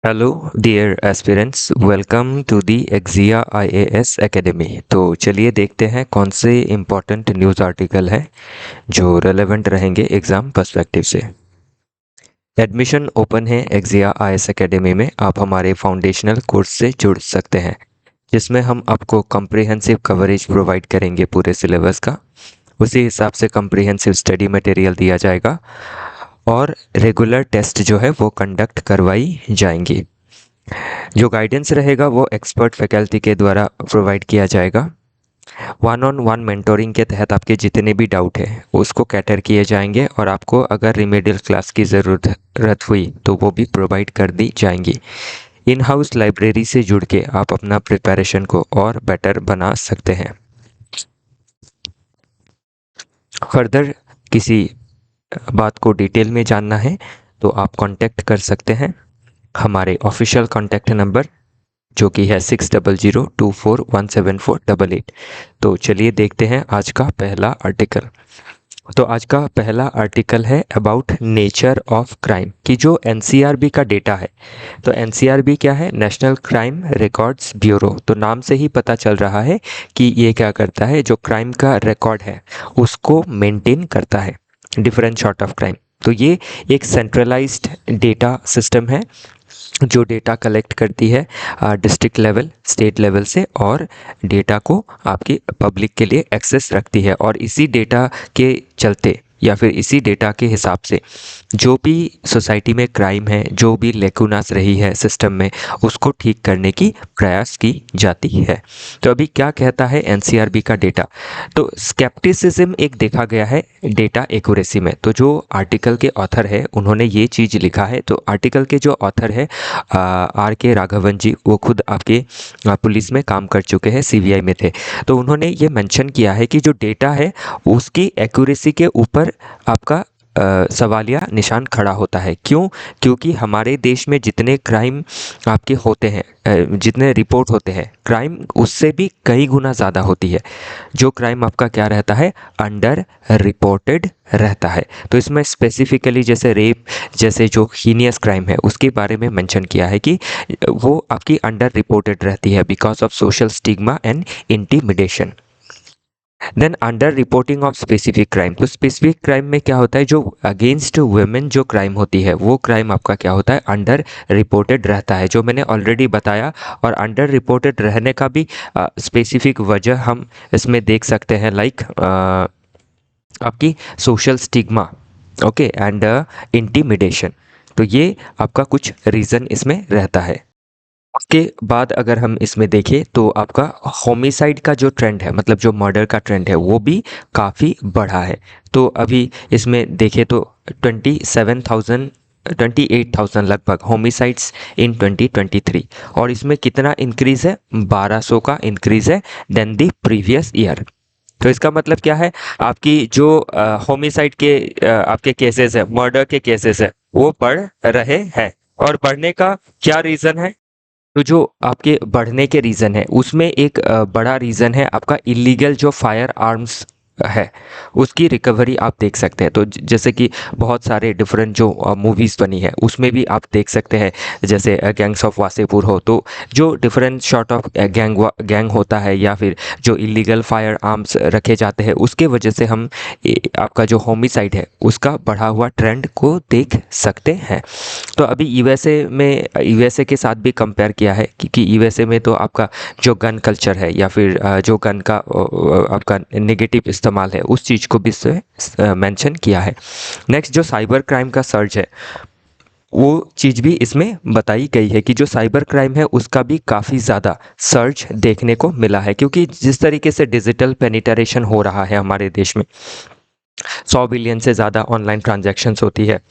Hello dear aspirants, welcome to the एक्जिया IAS academy. तो चलिए देखते हैं कौन से इम्पोर्टेंट न्यूज़ आर्टिकल है जो रेलेवेंट रहेंगे एग्ज़ाम पर्सपेक्टिव से। एडमिशन ओपन है एक्जिया आईएएस एकेडमी में। आप हमारे फाउंडेशनल कोर्स से जुड़ सकते हैं जिसमें हम आपको कम्प्रिहेंसिव कवरेज प्रोवाइड करेंगे पूरे सिलेबस का। उसी हिसाब से कम्प्रिहेंसिव स्टडी मटेरियल दिया जाएगा और रेगुलर टेस्ट जो है वो कंडक्ट करवाई जाएंगी। जो गाइडेंस रहेगा वो एक्सपर्ट फैकल्टी के द्वारा प्रोवाइड किया जाएगा। वन ऑन वन मेंटोरिंग के तहत आपके जितने भी डाउट है उसको कैटर किए जाएंगे और आपको अगर रिमेडियल क्लास की ज़रूरत हुई तो वो भी प्रोवाइड कर दी जाएंगी। इन हाउस लाइब्रेरी से जुड़ के आप अपना प्रिपरेशन को और बेटर बना सकते हैं। फर्दर किसी बात को डिटेल में जानना है तो आप कांटेक्ट कर सकते हैं हमारे ऑफिशियल कांटेक्ट नंबर जो कि है 6002417488। तो चलिए देखते हैं आज का पहला आर्टिकल। तो आज का पहला आर्टिकल है अबाउट नेचर ऑफ क्राइम की जो एनसीआरबी का डेटा है। तो एनसीआरबी क्या है? National crime records bureau. तो नाम से ही पता चल रहा है कि ये क्या करता है, जो क्राइम का रिकॉर्ड है उसको मेंटेन करता है, डिफरेंट सॉर्ट ऑफ क्राइम। तो ये एक सेंट्रलाइज्ड डेटा सिस्टम है जो डेटा कलेक्ट करती है डिस्ट्रिक्ट लेवल, स्टेट लेवल से, और डेटा को आपकी पब्लिक के लिए एक्सेस रखती है। और इसी डेटा के चलते या फिर इसी डेटा के हिसाब से जो भी सोसाइटी में क्राइम है, जो भी लेकुनास रही है सिस्टम में, उसको ठीक करने की प्रयास की जाती है। तो अभी क्या कहता है एनसीआरबी का डेटा? तो स्केप्टिसिज्म एक देखा गया है डेटा एक्यूरेसी में। तो जो आर्टिकल के ऑथर है उन्होंने ये चीज़ लिखा है। तो आर्टिकल के जो ऑथर है आर के राघवन जी, वो खुद आपके पुलिस में काम कर चुके हैं, सीबीआई में थे। तो उन्होंने ये मेंशन किया है कि जो डेटा है उसकी एक्यूरेसी के ऊपर आपका सवालिया निशान खड़ा होता है। क्यों? क्योंकि हमारे देश में जितने क्राइम आपके होते हैं, जितने रिपोर्ट होते हैं, क्राइम उससे भी कई गुना ज़्यादा होती है। जो क्राइम आपका क्या रहता है, अंडर रिपोर्टेड रहता है। तो इसमें स्पेसिफिकली जैसे रेप जैसे जो हीनियस क्राइम है उसके बारे में मेंशन किया है कि वो आपकी अंडर रिपोर्टेड रहती है because of social stigma and intimidation. Then under reporting of specific crime. तो स्पेसिफिक क्राइम में क्या होता है, जो अगेंस्ट वुमेन जो क्राइम होती है वो क्राइम आपका क्या होता है, अंडर रिपोर्टेड रहता है, जो मैंने ऑलरेडी बताया। और अंडर रिपोर्टेड रहने का भी स्पेसिफिक वजह हम इसमें देख सकते हैं, लाइक आपकी social stigma, okay, and intimidation. तो ये आपका कुछ रीज़न इसमें रहता है। उसके बाद अगर हम इसमें देखें तो आपका होमिसाइड का जो ट्रेंड है, मतलब जो मर्डर का ट्रेंड है, वो भी काफ़ी बढ़ा है। तो अभी इसमें देखें तो 28,000 लगभग होमिसाइड्स इन 2023। और इसमें कितना इंक्रीज़ है, 1200 का इंक्रीज़ है देन दी प्रीवियस ईयर। तो इसका मतलब क्या है, आपकी जो होमिसाइड के आपके केसेस है, मर्डर के केसेस है, वो बढ़ रहे हैं। और बढ़ने का क्या रीज़न है? तो जो आपके बढ़ने के रीज़न है उसमें एक बड़ा रीज़न है आपका इलीगल जो फायर आर्म्स है उसकी रिकवरी आप देख सकते हैं। तो जैसे कि बहुत सारे डिफरेंट जो मूवीज़ बनी है उसमें भी आप देख सकते हैं, जैसे गैंग्स ऑफ वासेपुर हो, तो जो डिफरेंट सॉर्ट ऑफ गैंग होता है या फिर जो इलीगल फायर आर्म्स रखे जाते हैं, उसके वजह से हम आपका जो होमिसाइड है उसका बढ़ा हुआ ट्रेंड को देख सकते हैं। तो अभी यूएसए के साथ भी कंपेयर किया है, क्योंकि यूएसए में तो आपका जो गन कल्चर है या फिर जो गन का आपका नेगेटिव इस्तेमाल है उस चीज़ को भी मेंशन किया है। नेक्स्ट जो साइबर क्राइम का सर्च है वो चीज़ भी इसमें बताई गई है कि जो साइबर क्राइम है उसका भी काफ़ी ज़्यादा सर्च देखने को मिला है, क्योंकि जिस तरीके से डिजिटल पेनिट्रेशन हो रहा है हमारे देश में, 100 बिलियन से ज़्यादा ऑनलाइन ट्रांजैक्शंस होती है,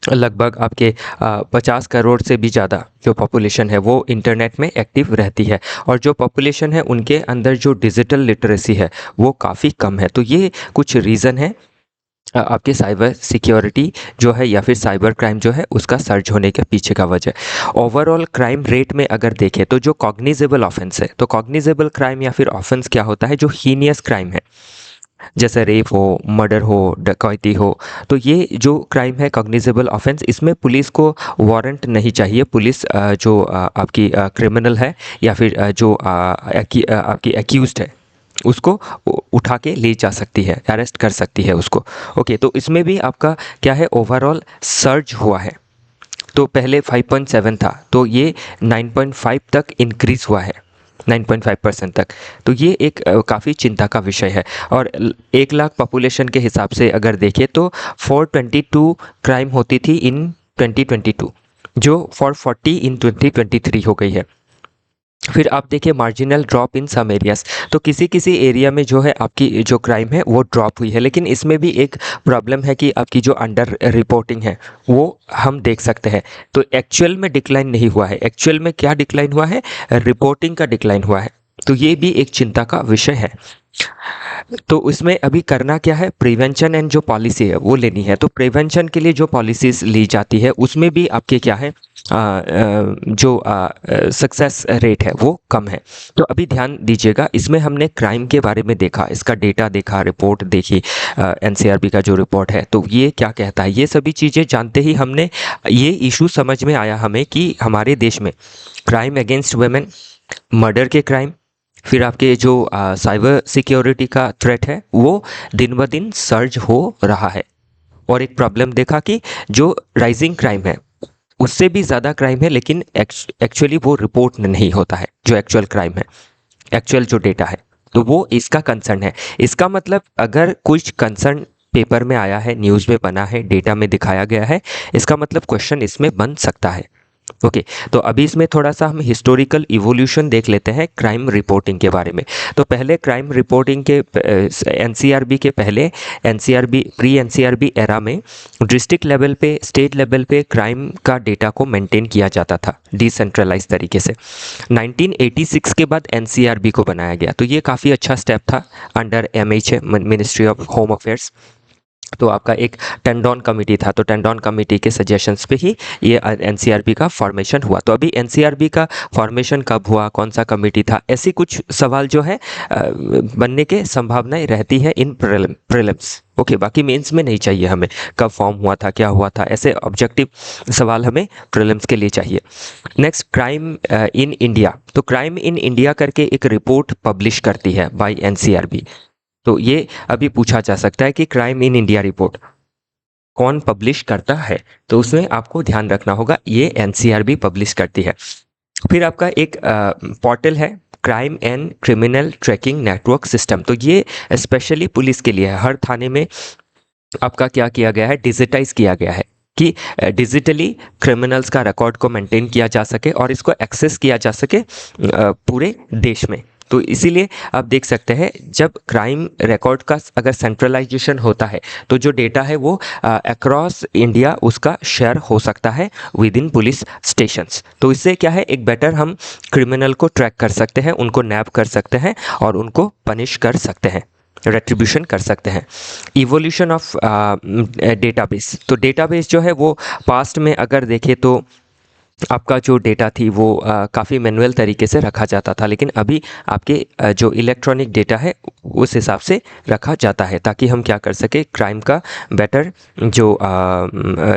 लगभग आपके 50 करोड़ से भी ज़्यादा जो पॉपुलेशन है वो इंटरनेट में एक्टिव रहती है। और जो पॉपुलेशन है उनके अंदर जो डिजिटल लिटरेसी है वो काफ़ी कम है। तो ये कुछ रीज़न है आपके साइबर सिक्योरिटी जो है या फिर साइबर क्राइम जो है उसका सर्च होने के पीछे का वजह। ओवरऑल क्राइम रेट में अगर देखें तो जो कॉग्निजेबल ऑफेंस है, तो कॉग्निजेबल क्राइम या फिर ऑफेंस क्या होता है, जो हीनियस क्राइम है जैसे रेप हो, मर्डर हो, डकैती हो, तो ये जो क्राइम है कॉग्निजेबल ऑफेंस, इसमें पुलिस को वारंट नहीं चाहिए। पुलिस जो आपकी क्रिमिनल है या फिर जो आपकी एक्यूज्ड है उसको उठा के ले जा सकती है, अरेस्ट कर सकती है उसको। ओके, तो इसमें भी आपका क्या है, ओवरऑल सर्ज हुआ है। तो पहले 5.7 था, तो ये 9.5 तक इंक्रीज़ हुआ है, 9.5% तक। तो ये एक काफ़ी चिंता का विषय है। और 1 लाख पॉपुलेशन के हिसाब से अगर देखें तो 422 क्राइम होती थी इन 2022, जो 440 इन 2023 हो गई है। फिर आप देखिए marginal drop in some areas, तो किसी किसी एरिया में जो है आपकी जो क्राइम है वो ड्रॉप हुई है। लेकिन इसमें भी एक प्रॉब्लम है कि आपकी जो अंडर रिपोर्टिंग है वो हम देख सकते हैं। तो एक्चुअल में डिक्लाइन नहीं हुआ है। एक्चुअल में क्या डिक्लाइन हुआ है, रिपोर्टिंग का डिक्लाइन हुआ है। तो ये भी एक चिंता का विषय है। तो उसमें अभी करना क्या है, प्रिवेंशन एंड जो पॉलिसी है वो लेनी है। तो प्रिवेंशन के लिए जो पॉलिसीज ली जाती है उसमें भी आपके क्या है, जो सक्सेस रेट है वो कम है। तो अभी ध्यान दीजिएगा, इसमें हमने क्राइम के बारे में देखा, इसका डेटा देखा, रिपोर्ट देखी, एनसीआरबी का जो रिपोर्ट है तो ये क्या कहता है, ये सभी चीज़ें जानते ही हमने ये इशू समझ में आया हमें कि हमारे देश में क्राइम अगेंस्ट वुमेन, मर्डर के क्राइम, फिर आपके जो साइबर सिक्योरिटी का थ्रेट है वो दिन ब दिन सर्ज हो रहा है। और एक प्रॉब्लम देखा कि जो राइजिंग क्राइम है उससे भी ज़्यादा क्राइम है, लेकिन एक्चुअली वो रिपोर्ट नहीं होता है, जो एक्चुअल क्राइम है, एक्चुअल जो डेटा है, तो वो इसका कंसर्न है। इसका मतलब अगर कुछ कंसर्न पेपर में आया है, न्यूज़ में बना है, डेटा में दिखाया गया है, इसका मतलब क्वेश्चन इसमें बन सकता है। ओके, तो अभी इसमें थोड़ा सा हम हिस्टोरिकल इवोल्यूशन देख लेते हैं क्राइम रिपोर्टिंग के बारे में। तो पहले क्राइम रिपोर्टिंग के एनसीआरबी के पहले, एनसीआरबी प्री एनसीआरबी एरा में डिस्ट्रिक्ट लेवल पे, स्टेट लेवल पे क्राइम का डेटा को मेंटेन किया जाता था डिसेंट्रलाइज तरीके से। 1986 के बाद एनसीआरबी को बनाया गया, तो ये काफ़ी अच्छा स्टेप था under MHA, ministry of home affairs. तो आपका एक टेंडोन कमेटी था, तो टेंडोन कमेटी के सजेशंस पे ही ये एनसीआरबी का फॉर्मेशन हुआ। तो अभी एनसीआरबी का फॉर्मेशन कब हुआ, कौन सा कमेटी था, ऐसी कुछ सवाल जो है बनने के संभावनाएं रहती है इन प्रीलिम्स। ओके, बाकी मेंस में नहीं चाहिए हमें, कब फॉर्म हुआ था, क्या हुआ था, ऐसे ऑब्जेक्टिव सवाल हमें प्रीलिम्स के लिए चाहिए। Next, crime in India. तो क्राइम इन इंडिया करके एक रिपोर्ट पब्लिश करती है बाय एनसीआरबी। तो ये अभी पूछा जा सकता है कि क्राइम इन इंडिया रिपोर्ट कौन पब्लिश करता है, तो उसमें आपको ध्यान रखना होगा ये एनसीआरबी पब्लिश करती है। फिर आपका एक पोर्टल है, crime and criminal tracking network system. तो ये स्पेशली पुलिस के लिए है। हर थाने में आपका क्या किया गया है, डिजिटाइज किया गया है कि डिजिटली क्रिमिनल्स का रिकॉर्ड को मेंटेन किया जा सके और इसको एक्सेस किया जा सके पूरे देश में। तो इसीलिए आप देख सकते हैं जब क्राइम रिकॉर्ड का अगर सेंट्रलाइजेशन होता है तो जो डेटा है वो अक्रॉस इंडिया उसका शेयर हो सकता है विद इन पुलिस स्टेशंस। तो इससे क्या है, एक बेटर हम क्रिमिनल को ट्रैक कर सकते हैं, उनको नैप कर सकते हैं और उनको पनिश कर सकते हैं, रेट्रीब्यूशन कर सकते हैं। Evolution of database. तो डेटाबेस जो है वो पास्ट में अगर देखें तो आपका जो डेटा थी वो काफ़ी मैनुअल तरीके से रखा जाता था, लेकिन अभी आपके जो इलेक्ट्रॉनिक डेटा है उस हिसाब से रखा जाता है ताकि हम क्या कर सके, क्राइम का बेटर जो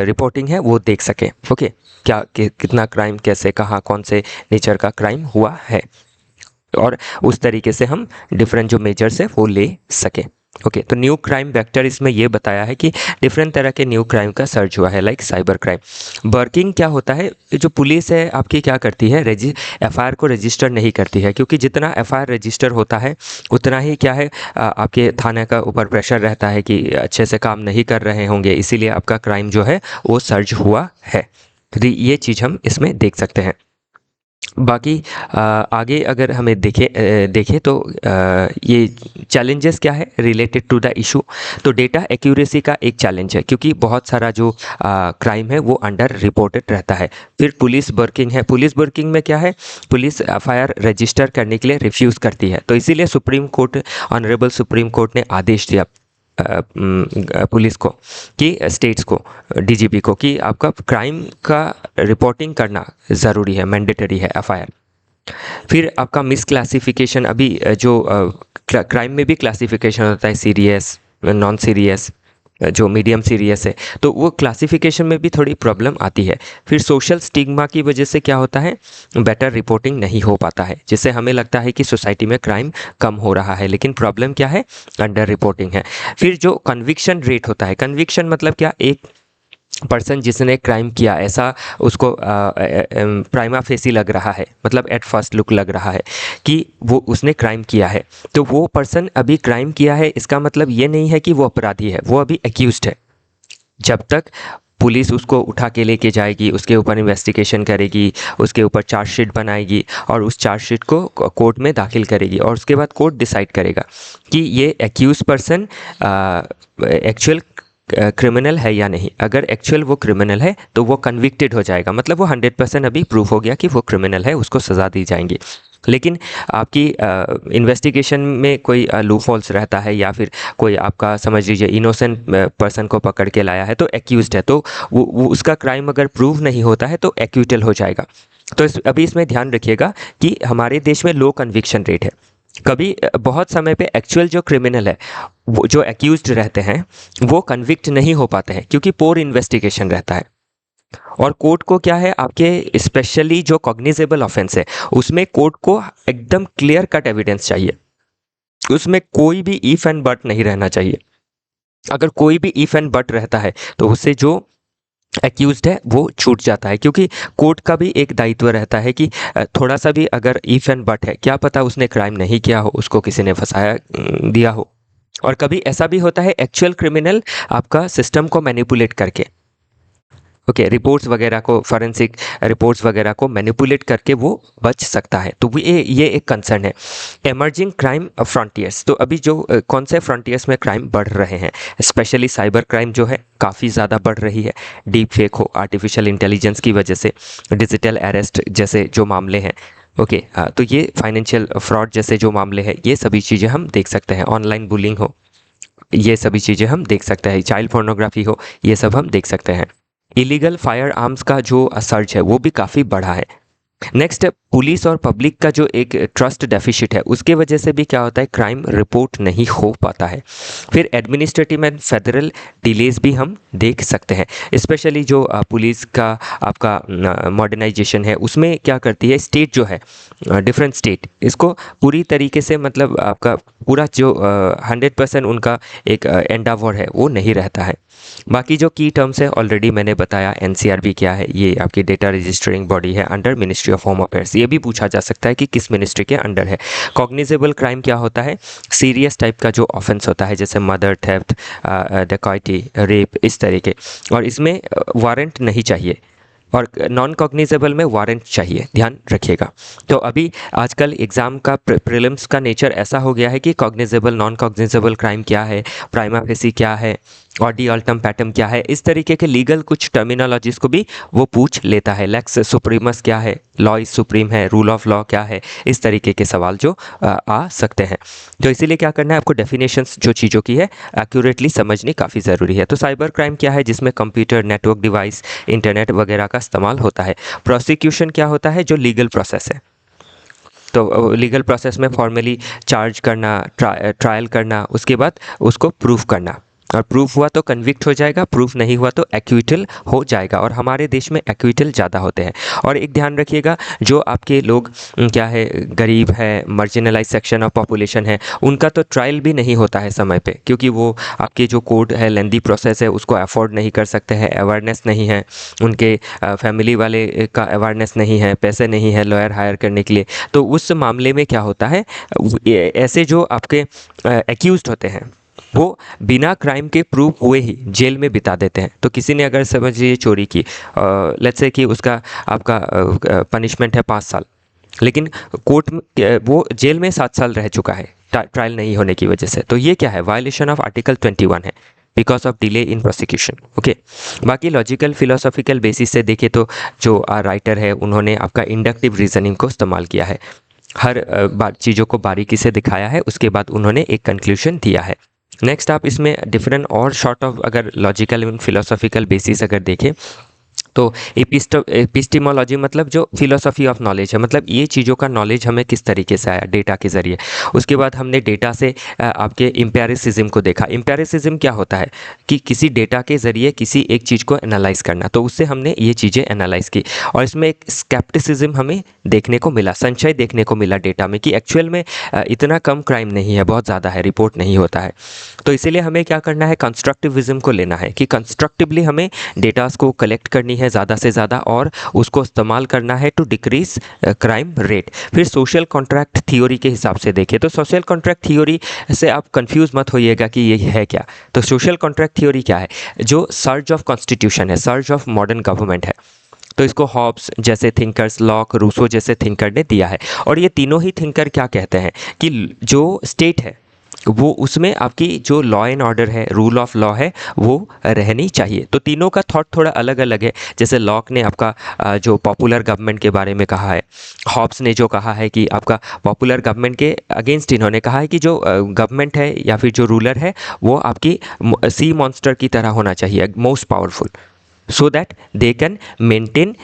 रिपोर्टिंग है वो देख सकें। ओके, क्या कितना क्राइम, कैसे, कहाँ, कौन से नेचर का क्राइम हुआ है, और उस तरीके से हम डिफरेंट जो मेजर्स है वो ले सकें। ओके, तो न्यू क्राइम वेक्टर इसमें ये बताया है कि डिफरेंट तरह के न्यू क्राइम का सर्च हुआ है, लाइक साइबर क्राइम। बर्किंग क्या होता है, जो पुलिस है आपकी क्या करती है, एफआईआर को रजिस्टर नहीं करती है, क्योंकि जितना एफआईआर रजिस्टर होता है उतना ही क्या है आपके थाने का ऊपर प्रेशर रहता है कि अच्छे से काम नहीं कर रहे होंगे, इसीलिए आपका क्राइम जो है वो सर्च हुआ है। तो ये चीज़ हम इसमें देख सकते हैं। बाकी आगे अगर हमें देखें तो ये चैलेंजेस क्या है रिलेटेड टू द इशू। तो डेटा एक्यूरेसी का एक चैलेंज है, क्योंकि बहुत सारा जो क्राइम है वो अंडर रिपोर्टेड रहता है। फिर पुलिस वर्किंग है। पुलिस वर्किंग में क्या है, पुलिस एफआईआर रजिस्टर करने के लिए रिफ्यूज़ करती है। तो इसीलिए supreme court, honourable supreme court ने आदेश दिया पुलिस को कि स्टेट्स को, डीजीपी को, कि आपका क्राइम का रिपोर्टिंग करना ज़रूरी है, मैंडेटरी है एफआईआर। फिर आपका मिस क्लासिफिकेशन, अभी जो क्राइम में भी क्लासिफिकेशन होता है, सीरियस, नॉन सीरियस, जो मीडियम सीरियस है, तो वो क्लासिफिकेशन में भी थोड़ी प्रॉब्लम आती है। फिर सोशल स्टिग्मा की वजह से क्या होता है, बेटर रिपोर्टिंग नहीं हो पाता है, जिससे हमें लगता है कि सोसाइटी में क्राइम कम हो रहा है, लेकिन प्रॉब्लम क्या है, अंडर रिपोर्टिंग है। फिर जो कन्विक्शन रेट होता है, कन्विक्शन मतलब क्या, एक पर्सन जिसने क्राइम किया ऐसा उसको प्राइमा फेसी लग रहा है, मतलब एट फर्स्ट लुक लग रहा है कि वो उसने क्राइम किया है, तो वो पर्सन अभी क्राइम किया है, इसका मतलब ये नहीं है कि वो अपराधी है, वो अभी एक्यूज्ड है। जब तक पुलिस उसको उठा के लेके जाएगी, उसके ऊपर इन्वेस्टिगेशन करेगी, उसके ऊपर चार्जशीट बनाएगी और उस चार्जशीट को कोर्ट में दाखिल करेगी, और उसके बाद कोर्ट डिसाइड करेगा कि ये एक्यूज पर्सन एक्चुअल क्रिमिनल है या नहीं। अगर एक्चुअल वो क्रिमिनल है तो वो कन्विक्टेड हो जाएगा, मतलब वो 100% अभी प्रूफ हो गया कि वो क्रिमिनल है, उसको सज़ा दी जाएंगी। लेकिन आपकी इन्वेस्टिगेशन में कोई लूप होल्स रहता है, या फिर कोई आपका समझ लीजिए इनोसेंट पर्सन को पकड़ के लाया है तो एक्यूज्ड है, तो वो उसका क्राइम अगर प्रूव नहीं होता है तो एक्यूटल हो जाएगा। तो अभी इसमें ध्यान रखिएगा कि हमारे देश में लो कन्विक्शन रेट है। कभी बहुत समय पे एक्चुअल जो क्रिमिनल है, वो जो एक्यूज्ड रहते हैं, वो कन्विक्ट नहीं हो पाते हैं क्योंकि पोर इन्वेस्टिगेशन रहता है। और कोर्ट को क्या है, आपके स्पेशली जो कॉग्निजेबल ऑफेंस है उसमें कोर्ट को एकदम क्लियर कट एविडेंस चाहिए, उसमें कोई भी इफ एंड बट नहीं रहना चाहिए। अगर कोई भी इफ एंड बट रहता है तो उससे जो एक्यूज्ड है वो छूट जाता है, क्योंकि कोर्ट का भी एक दायित्व रहता है कि थोड़ा सा भी अगर इफ एंड बट है, क्या पता उसने क्राइम नहीं किया हो, उसको किसी ने फंसाया दिया हो। और कभी ऐसा भी होता है एक्चुअल क्रिमिनल आपका सिस्टम को मैनिपुलेट करके, ओके, रिपोर्ट्स वगैरह को, फॉरेंसिक रिपोर्ट्स वगैरह को मैनिपुलेट करके वो बच सकता है। तो ये एक कंसर्न है। एमर्जिंग क्राइम फ्रंटियर्स, तो अभी जो कौन से फ्रंटियर्स में क्राइम बढ़ रहे हैं, स्पेशली साइबर क्राइम जो है काफ़ी ज़्यादा बढ़ रही है। डीप फेक हो, आर्टिफिशियल इंटेलिजेंस की वजह से, डिजिटल अरेस्ट जैसे जो मामले हैं, ओके, तो ये फाइनेंशियल फ्रॉड जैसे जो मामले हैं, ये सभी चीज़ें हम देख सकते हैं। ऑनलाइन बुलिंग हो, ये सभी चीज़ें हम देख सकते हैं। चाइल्ड पोर्नोग्राफी हो, ये सब हम देख सकते हैं। इलीगल फायर आर्म्स का जो सर्च है वो भी काफ़ी बढ़ा है। नेक्स्ट, पुलिस और पब्लिक का जो एक ट्रस्ट डेफिसिट है, उसके वजह से भी क्या होता है, क्राइम रिपोर्ट नहीं हो पाता है। फिर एडमिनिस्ट्रेटिव एंड फेडरल डिलेज भी हम देख सकते हैं, स्पेशली जो पुलिस का आपका मॉडर्नाइजेशन है, उसमें क्या करती है स्टेट जो है, डिफरेंट स्टेट इसको पूरी तरीके से, मतलब आपका पूरा जो 100% उनका एक एंडावर है वो नहीं रहता है। बाकी जो की टर्म्स है ऑलरेडी मैंने बताया। एनसीआरबी क्या है, ये आपकी डेटा रजिस्टरिंग बॉडी है under ministry of home affairs. ये भी पूछा जा सकता है कि किस मिनिस्ट्री के अंडर है। कॉग्निजेबल क्राइम क्या होता है, सीरियस टाइप का जो ऑफेंस होता है, जैसे मर्डर, थेफ्ट, डकैती, रेप, इस तरीके, और इसमें वारंट नहीं चाहिए, और नॉन कॉग्निजेबल में वारंट चाहिए, ध्यान रखिएगा। तो अभी आजकल एग्ज़ाम का प्रीलिम्स का नेचर ऐसा हो गया है कि कॉग्निजेबल, नॉन कॉग्निजेबल क्राइम क्या है, प्राइमा फेसी क्या है, और डी अल्टम पैटम क्या है, इस तरीके के लीगल कुछ टर्मिनोलॉजीज को भी वो पूछ लेता है। लेक्स सुप्रीमस क्या है, लॉ इज सुप्रीम है, रूल ऑफ लॉ क्या है, इस तरीके के सवाल जो आ सकते हैं। तो इसीलिए क्या करना है आपको, डेफिनेशंस जो चीज़ों की है एक्यूरेटली समझनी काफ़ी ज़रूरी है। तो साइबर क्राइम क्या है, जिसमें कंप्यूटर, नेटवर्क डिवाइस, इंटरनेट वगैरह का इस्तेमाल होता है। प्रोसिक्यूशन क्या होता है, जो लीगल प्रोसेस है, तो लीगल प्रोसेस में फॉर्मली चार्ज करना, ट्रायल करना, उसके बाद उसको प्रूफ करना, और प्रूफ हुआ तो कन्विक्ट हो जाएगा, प्रूफ नहीं हुआ तो एक्विटल हो जाएगा। और हमारे देश में एक्विटल ज़्यादा होते हैं। और एक ध्यान रखिएगा, जो आपके लोग क्या है, गरीब है, मार्जिनलाइज सेक्शन ऑफ पॉपुलेशन है, उनका तो ट्रायल भी नहीं होता है समय पे, क्योंकि वो आपके जो कोर्ट है, लेंदी प्रोसेस है, उसको अफोर्ड नहीं कर सकते हैं, अवेयरनेस नहीं है, उनके फैमिली वाले का अवेयरनेस नहीं है, पैसे नहीं है लॉयर हायर करने के लिए। तो उस मामले में क्या होता है, ऐसे जो आपके एक्यूज्ड होते हैं वो बिना क्राइम के प्रूफ हुए ही जेल में बिता देते हैं। तो किसी ने अगर समझिए चोरी की, लेट्स से कि उसका आपका पनिशमेंट है 5 साल, लेकिन कोर्ट में वो जेल में 7 साल रह चुका है ट्रायल नहीं होने की वजह से। तो ये क्या है, वायलेशन ऑफ आर्टिकल 21 है, because of delay in prosecution. Okay, बाकी लॉजिकल फिलोसॉफिकल बेसिस से देखें तो जो राइटर है उन्होंने आपका इंडक्टिव रीजनिंग को इस्तेमाल किया है, हर चीज़ों को बारीकी से दिखाया है, उसके बाद उन्होंने एक कंक्लूजन दिया है। नेक्स्ट आप इसमें डिफरेंट और शॉर्ट ऑफ अगर लॉजिकल एंड फिलोसॉफिकल बेसिस अगर देखें तो एपिस्टेमोलॉजी मतलब जो फिलोसफी ऑफ नॉलेज है, मतलब ये चीज़ों का नॉलेज हमें किस तरीके से आया डेटा के ज़रिए। उसके बाद हमने डेटा से आपके एम्पेरिसिज्म को देखा। एम्पेरिसिज्म क्या होता है कि किसी डेटा के ज़रिए किसी एक चीज़ को एनालाइज करना, तो उससे हमने ये चीज़ें एनालाइज की। और इसमें एक स्केप्टिसिज्म हमें देखने को मिला, संशय देखने को मिला डेटा में कि एक्चुअल में इतना कम क्राइम नहीं है, बहुत ज़्यादा है, रिपोर्ट नहीं होता है। तो इसीलिए हमें क्या करना है, कंस्ट्रक्टिविज्म को लेना है कि कंस्ट्रक्टिवली हमें डेटास को कलेक्ट करनी है ज़्यादा से ज़्यादा और उसको इस्तेमाल करना है टू डिक्रीज क्राइम रेट। फिर सोशल कॉन्ट्रैक्ट थियोरी के हिसाब से देखें तो सोशल कॉन्ट्रैक्ट थियोरी से आप कंफ्यूज मत होइएगा कि ये है क्या। तो सोशल कॉन्ट्रैक्ट थियोरी क्या है, जो सर्च ऑफ कॉन्स्टिट्यूशन है, सर्च ऑफ मॉडर्न गवर्नमेंट है। तो इसको हॉब्स जैसे थिंकर्स, लॉक, रूसो जैसे थिंकर ने दिया है। और ये तीनों ही थिंकर क्या कहते हैं कि जो स्टेट है वो उसमें आपकी जो लॉ एंड ऑर्डर है, रूल ऑफ लॉ है, वो रहनी चाहिए। तो तीनों का थॉट थोड़ा अलग अलग है। जैसे लॉक ने आपका जो पॉपुलर गवर्नमेंट के बारे में कहा है, हॉब्स ने जो कहा है कि आपका पॉपुलर गवर्नमेंट के अगेंस्ट इन्होंने कहा है कि जो गवर्नमेंट है या फिर जो रूलर है वो आपकी सी मॉन्स्टर की तरह होना चाहिए, most powerful, so that they can maintain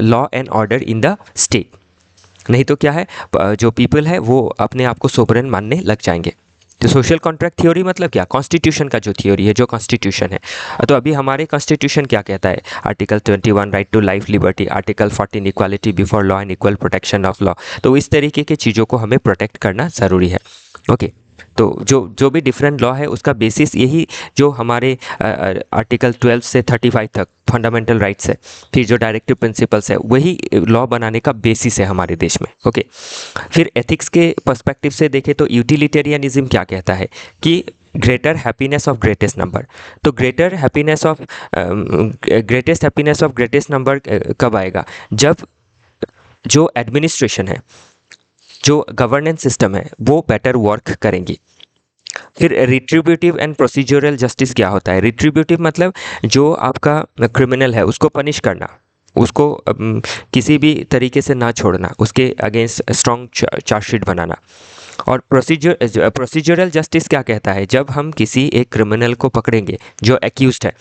law and order in the state. नहीं तो क्या है, जो पीपल है वो अपने आप को सोवरेन मानने लग जाएंगे। तो सोशल कॉन्ट्रैक्ट थ्योरी मतलब क्या, कॉन्स्टिट्यूशन का जो थ्योरी है, जो कॉन्स्टिट्यूशन है। तो अभी हमारे कॉन्स्टिट्यूशन क्या कहता है, article 21 right to life liberty, article 14 equality before law and equal protection of law. तो इस तरीके की चीज़ों को हमें प्रोटेक्ट करना ज़रूरी है। ओके, तो जो जो भी डिफरेंट लॉ है उसका बेसिस यही जो हमारे आर्टिकल 12 से 35 तक फंडामेंटल राइट्स है, फिर जो डायरेक्टिव प्रिंसिपल्स है, वही लॉ बनाने का बेसिस है हमारे देश में। ओके, फिर एथिक्स के पर्सपेक्टिव से देखें तो यूटिलिटेरियनिज्म क्या कहता है कि greater happiness of greatest number. तो greater happiness of greatest happiness of greatest number कब आएगा, जब जो एडमिनिस्ट्रेशन है, जो गवर्नेंस सिस्टम है, वो बेटर वर्क करेंगी। फिर रिट्रीब्यूटिव एंड प्रोसीजरल जस्टिस क्या होता है, रिट्रीब्यूटिव मतलब जो आपका क्रिमिनल है उसको पनिश करना, उसको किसी भी तरीके से ना छोड़ना, उसके अगेंस्ट स्ट्रॉन्ग चार्जशीट बनाना। और प्रोसीजरल जस्टिस क्या कहता है, जब हम किसी एक क्रिमिनल को पकड़ेंगे जो एक्यूज्ड है,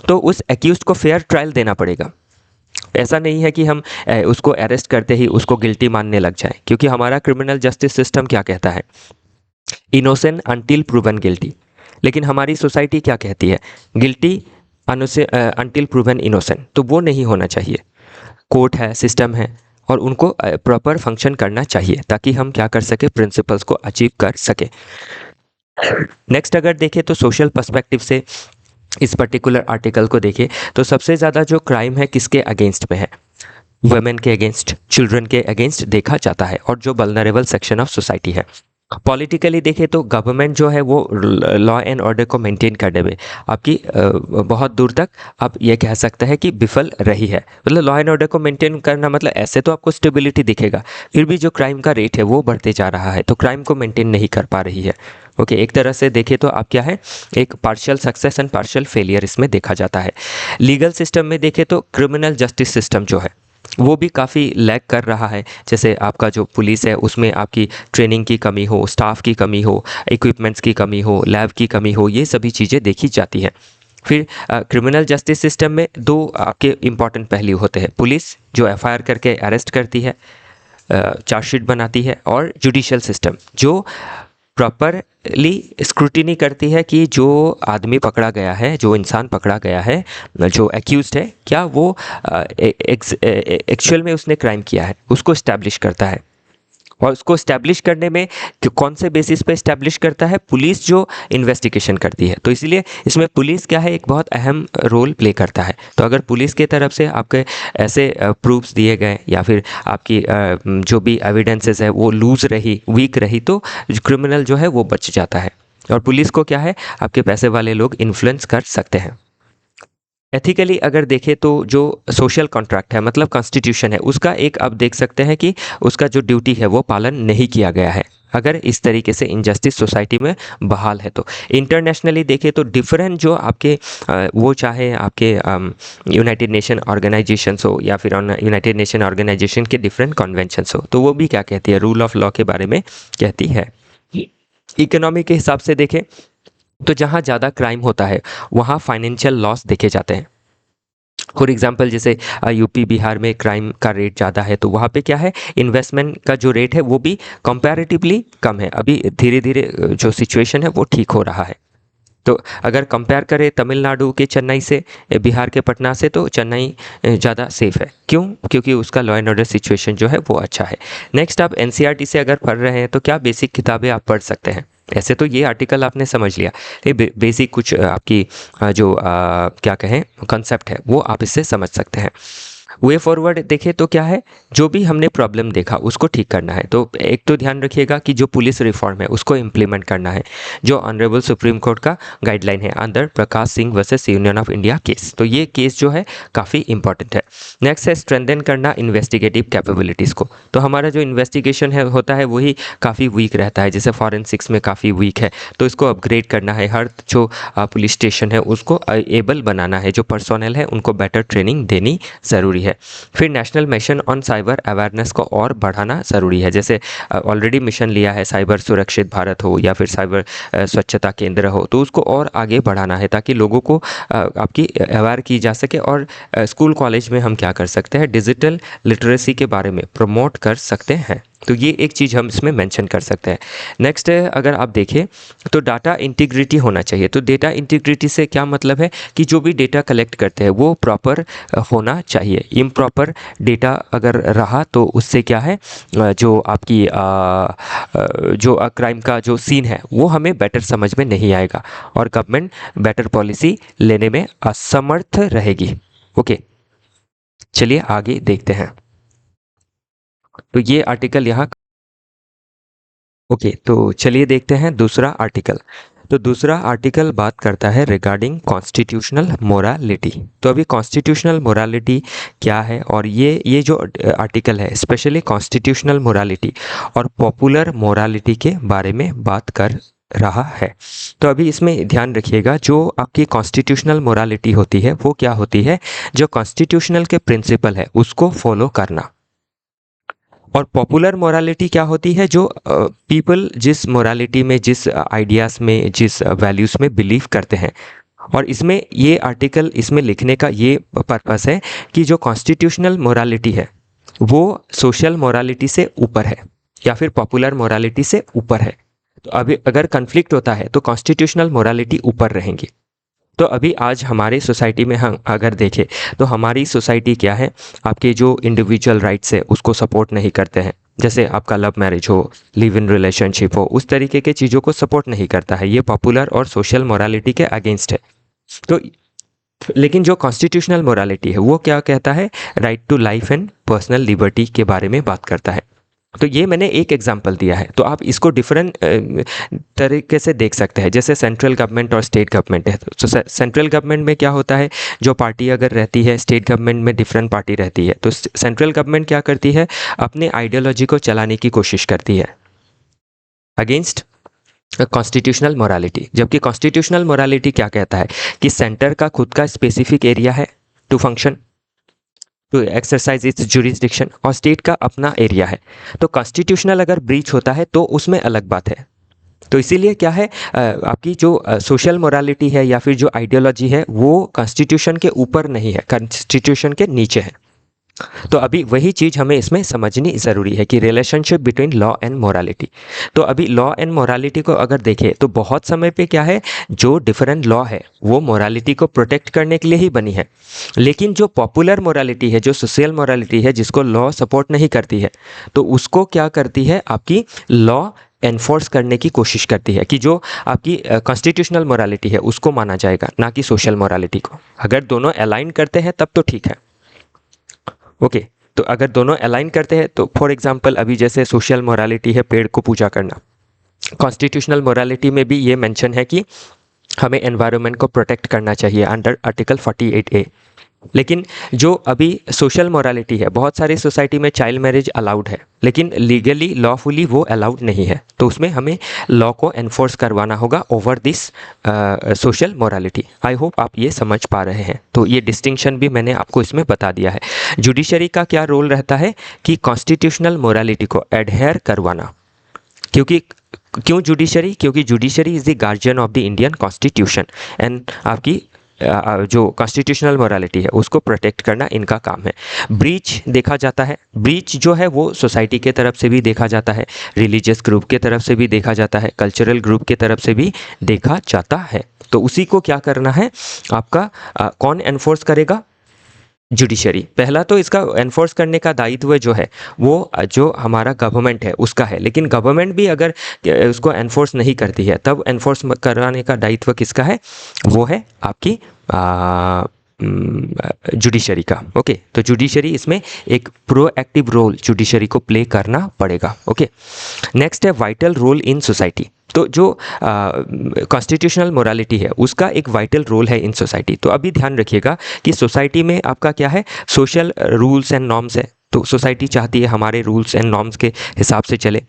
तो उस एक्यूज्ड को फेयर ट्रायल देना पड़ेगा। ऐसा नहीं है कि हम उसको अरेस्ट करते ही उसको गिल्टी मानने लग जाए, क्योंकि हमारा क्रिमिनल जस्टिस सिस्टम क्या कहता है, इनोसेंट अंटिल प्रूवन गिल्टी। लेकिन हमारी सोसाइटी क्या कहती है, गिल्टी अंटिल प्रूवन इनोसेंट। तो वो नहीं होना चाहिए। कोर्ट है, सिस्टम है, और उनको प्रॉपर फंक्शन करना चाहिए ताकि हम क्या कर सके, प्रिंसिपल्स को अचीव कर सके। नेक्स्ट अगर देखें तो सोशल पर्सपेक्टिव से इस पर्टिकुलर आर्टिकल को देखें तो सबसे ज़्यादा जो क्राइम है किसके अगेंस्ट में है, वुमेन के अगेंस्ट, चिल्ड्रन के अगेंस्ट देखा जाता है, और जो वल्नरेबल सेक्शन ऑफ सोसाइटी है। पॉलिटिकली देखें तो गवर्नमेंट जो है वो लॉ एंड ऑर्डर को मेंटेन करने में आपकी बहुत दूर तक आप ये कह सकते हैं कि विफल रही है। मतलब लॉ एंड ऑर्डर को मेंटेन करना मतलब ऐसे तो आपको स्टेबिलिटी दिखेगा, फिर भी जो क्राइम का रेट है वो बढ़ते जा रहा है, तो क्राइम को मेंटेन नहीं कर पा रही है। ओके, एक तरह से देखें तो आप क्या है, एक partial success and partial failure इसमें देखा जाता है। लीगल सिस्टम में देखें तो क्रिमिनल जस्टिस सिस्टम जो है वो भी काफ़ी लैग कर रहा है। जैसे आपका जो पुलिस है उसमें आपकी ट्रेनिंग की कमी हो, स्टाफ की कमी हो, इक्विपमेंट्स की कमी हो, लैब की कमी हो, ये सभी चीज़ें देखी जाती हैं। फिर क्रिमिनल जस्टिस सिस्टम में दो आपके इम्पॉर्टेंट पहलू होते हैं, पुलिस जो एफआईआर करके अरेस्ट करती है, चार्जशीट बनाती है, और जुडिशियल सिस्टम जो प्रॉपरली स्क्रूटिनी करती है कि जो आदमी पकड़ा गया है, जो इंसान पकड़ा गया है, जो एक्यूज्ड है, क्या वो एक्चुअल में उसने क्राइम किया है, उसको इस्टेब्लिश करता है। और उसको इस्टेब्लिश करने में कौन से बेसिस पे इस्टेब्लिश करता है, पुलिस जो इन्वेस्टिगेशन करती है। तो इसलिए इसमें पुलिस क्या है, एक बहुत अहम रोल प्ले करता है। तो अगर पुलिस के तरफ से आपके ऐसे प्रूफ्स दिए गए या फिर आपकी जो भी एविडेंसेस है वो लूज रही, वीक रही, तो क्रिमिनल जो है वो बच जाता है। और पुलिस को क्या है, आपके पैसे वाले लोग इन्फ्लुएंस कर सकते हैं। एथिकली अगर देखें तो जो सोशल कॉन्ट्रैक्ट है मतलब कॉन्स्टिट्यूशन है, उसका एक आप देख सकते हैं कि उसका जो ड्यूटी है वो पालन नहीं किया गया है, अगर इस तरीके से इनजस्टिस सोसाइटी में बहाल है। तो इंटरनेशनली देखें तो डिफरेंट जो आपके वो चाहे आपके यूनाइटेड नेशन ऑर्गेनाइजेशंस हो या फिर यूनाइटेड नेशन ऑर्गेनाइजेशन के डिफरेंट कन्वेंशंस हो, तो वो भी क्या कहती है, रूल ऑफ लॉ के बारे में कहती है। इकोनॉमी के हिसाब से देखें तो जहाँ ज़्यादा क्राइम होता है वहाँ फाइनेंशियल लॉस देखे जाते हैं। फॉर एग्जांपल जैसे यूपी बिहार में क्राइम का रेट ज़्यादा है, तो वहाँ पे क्या है, इन्वेस्टमेंट का जो रेट है वो भी कंपैरेटिवली कम है। अभी धीरे धीरे जो सिचुएशन है वो ठीक हो रहा है। तो अगर कंपेयर करें तमिलनाडु के चेन्नई से, बिहार के पटना से, तो चेन्नई ज़्यादा सेफ़ है। क्यों? क्योंकि उसका लॉ एंड ऑर्डर सिचुएशन जो है वो अच्छा है। नेक्स्ट, आप एनसीईआरटी से अगर पढ़ रहे हैं तो क्या बेसिक किताबें आप पढ़ सकते हैं। ऐसे तो ये आर्टिकल आपने समझ लिया, ये बेसिक कुछ आपकी जो क्या कहें कंसेप्ट है वो आप इससे समझ सकते हैं। वे फॉरवर्ड देखें तो क्या है, जो भी हमने प्रॉब्लम देखा उसको ठीक करना है। तो एक तो ध्यान रखिएगा कि जो पुलिस रिफॉर्म है उसको इम्प्लीमेंट करना है, जो ऑनरेबल सुप्रीम कोर्ट का गाइडलाइन है अंदर Prakash Singh versus union of India case, तो ये केस जो है काफ़ी इंपॉर्टेंट है। नेक्स्ट है स्ट्रेंथन करना इन्वेस्टिगेटिव कैपेबिलिटीज़ को। तो हमारा जो इन्वेस्टिगेशन है होता है वही काफ़ी वीक रहता है, जैसे फॉरेंसिक्स में काफ़ी वीक है, तो इसको अपग्रेड करना है। हर जो पुलिस स्टेशन है उसको एबल बनाना है, जो पर्सोनल है उनको बेटर ट्रेनिंग देनी ज़रूरी है। फिर national mission on cyber awareness को और बढ़ाना ज़रूरी है, जैसे ऑलरेडी मिशन लिया है साइबर सुरक्षित भारत हो या फिर साइबर स्वच्छता केंद्र हो, तो उसको और आगे बढ़ाना है ताकि लोगों को आपकी अवेयर की जा सके। और स्कूल कॉलेज में हम क्या कर सकते हैं, डिजिटल लिटरेसी के बारे में प्रमोट कर सकते हैं। तो ये एक चीज़ हम इसमें मेंशन कर सकते हैं। नेक्स्ट है, अगर आप देखें तो डाटा इंटीग्रिटी होना चाहिए। तो डेटा इंटीग्रिटी से क्या मतलब है कि जो भी डेटा कलेक्ट करते हैं वो प्रॉपर होना चाहिए। इम्प्रॉपर डेटा अगर रहा तो उससे क्या है, जो आपकी जो क्राइम का जो सीन है वो हमें बेटर समझ में नहीं आएगा और गवर्नमेंट बेटर पॉलिसी लेने में असमर्थ रहेगी। ओके, चलिए आगे देखते हैं। तो ये आर्टिकल यहाँ, ओके, तो चलिए देखते हैं दूसरा आर्टिकल। तो दूसरा आर्टिकल बात करता है रिगार्डिंग कॉन्स्टिट्यूशनल मोरालिटी। तो अभी कॉन्स्टिट्यूशनल मोरालिटी क्या है, और ये जो आर्टिकल है स्पेशली कॉन्स्टिट्यूशनल मोरालिटी और पॉपुलर मोरालिटी के बारे में बात कर रहा है। तो अभी इसमें ध्यान रखिएगा, जो आपकी कॉन्स्टिट्यूशनल मोरालिटी होती है वो क्या होती है, जो कॉन्स्टिट्यूशनल के प्रिंसिपल है उसको फॉलो करना। और पॉपुलर मोरालिटी क्या होती है, जो पीपल जिस मोरालिटी में, जिस आइडियाज़ में, जिस वैल्यूज़ में बिलीव करते हैं। और इसमें ये आर्टिकल इसमें लिखने का ये पर्पस है कि जो कॉन्स्टिट्यूशनल मोरालिटी है वो सोशल मोरालिटी से ऊपर है या फिर पॉपुलर मोरालिटी से ऊपर है। तो अभी अगर कन्फ्लिक्ट होता है तो कॉन्स्टिट्यूशनल मोरालिटी ऊपर रहेंगी। तो अभी आज हमारे सोसाइटी में हम अगर देखें तो हमारी सोसाइटी क्या है, आपके जो इंडिविजुअल राइट्स है उसको सपोर्ट नहीं करते हैं। जैसे आपका लव मैरिज हो, लिव इन रिलेशनशिप हो, उस तरीके के चीज़ों को सपोर्ट नहीं करता है। ये पॉपुलर और सोशल मोरालिटी के अगेंस्ट है। तो लेकिन जो कॉन्स्टिट्यूशनल मोरालिटी है वो क्या कहता है, right to life and personal liberty के बारे में बात करता है। तो ये मैंने एक एग्जांपल दिया है, तो आप इसको डिफरेंट तरीके से देख सकते हैं। जैसे सेंट्रल गवर्नमेंट और स्टेट गवर्नमेंट है, तो सेंट्रल गवर्नमेंट में क्या होता है, जो पार्टी अगर रहती है, स्टेट गवर्नमेंट में डिफरेंट पार्टी रहती है, तो सेंट्रल गवर्नमेंट क्या करती है, अपने आइडियोलॉजी को चलाने की कोशिश करती है अगेंस्ट कॉन्स्टिट्यूशनल मोरालिटी। जबकि कॉन्स्टिट्यूशनल मोरालिटी क्या कहता है कि सेंटर का खुद का स्पेसिफिक एरिया है to function, to exercise its jurisdiction, और स्टेट का अपना एरिया है। तो कॉन्स्टिट्यूशनल अगर ब्रीच होता है तो उसमें अलग बात है। तो इसीलिए क्या है, आपकी जो सोशल मोरालिटी है या फिर जो आइडियोलॉजी है वो कॉन्स्टिट्यूशन के ऊपर नहीं है, कॉन्स्टिट्यूशन के नीचे है। तो अभी वही चीज़ हमें इसमें समझनी ज़रूरी है कि relationship between law and morality. तो अभी लॉ एंड मोरालिटी को अगर देखें तो बहुत समय पे क्या है, जो डिफरेंट लॉ है वो मोरालिटी को प्रोटेक्ट करने के लिए ही बनी है। लेकिन जो पॉपुलर मोरालिटी है, जो सोशल मोरालिटी है, जिसको लॉ सपोर्ट नहीं करती है, तो उसको क्या करती है, आपकी लॉ एनफोर्स करने की कोशिश करती है कि जो आपकी कॉन्स्टिट्यूशनल मोरालिटी है उसको माना जाएगा, ना कि सोशल मोरालिटी को। अगर दोनों अलाइन करते हैं तब तो ठीक है। ओके, तो अगर दोनों अलाइन करते हैं तो फॉर एग्जांपल अभी जैसे सोशल मोरालिटी है पेड़ को पूजा करना, कॉन्स्टिट्यूशनल मोरालिटी में भी ये मेंशन है कि हमें एनवायरनमेंट को प्रोटेक्ट करना चाहिए अंडर आर्टिकल 48A। लेकिन जो अभी सोशल मोरालिटी है, बहुत सारी सोसाइटी में चाइल्ड मैरिज अलाउड है लेकिन लीगली लॉफुली वो अलाउड नहीं है, तो उसमें हमें लॉ को एनफोर्स करवाना होगा over this social morality. I hope आप ये समझ पा रहे हैं। तो ये डिस्टिंक्शन भी मैंने आपको इसमें बता दिया है। जुडिशरी का क्या रोल रहता है कि कॉन्स्टिट्यूशनल मोरालिटी को एडहेयर करवाना। क्यों जुडिशरी, क्योंकि judiciary is the guardian of the Indian constitution and आपकी जो कॉन्स्टिट्यूशनल मोरालिटी है उसको प्रोटेक्ट करना इनका काम है। ब्रीच देखा जाता है, ब्रीच जो है वो सोसाइटी के तरफ से भी देखा जाता है, रिलीजियस ग्रुप के तरफ से भी देखा जाता है, कल्चरल ग्रुप के तरफ से भी देखा जाता है। तो उसी को क्या करना है आपका, कौन एनफोर्स करेगा? जुडिशरी। पहला तो इसका एनफोर्स करने का दायित्व जो है वो जो हमारा गवर्नमेंट है उसका है, लेकिन गवर्नमेंट भी अगर उसको एनफोर्स नहीं करती है तब एनफोर्स कराने का दायित्व किसका है? वो है आपकी जुडिशरी का। ओके, तो जुडिशरी इसमें एक प्रोएक्टिव रोल जुडिशरी को प्ले करना पड़ेगा। ओके, नेक्स्ट है वाइटल रोल इन सोसाइटी। तो जो कॉन्स्टिट्यूशनल मोरालिटी है उसका एक वाइटल रोल है इन सोसाइटी। तो अभी ध्यान रखिएगा कि सोसाइटी में आपका क्या है, सोशल रूल्स एंड नॉर्म्स है। तो सोसाइटी चाहती है हमारे रूल्स एंड नॉर्म्स के हिसाब से चले।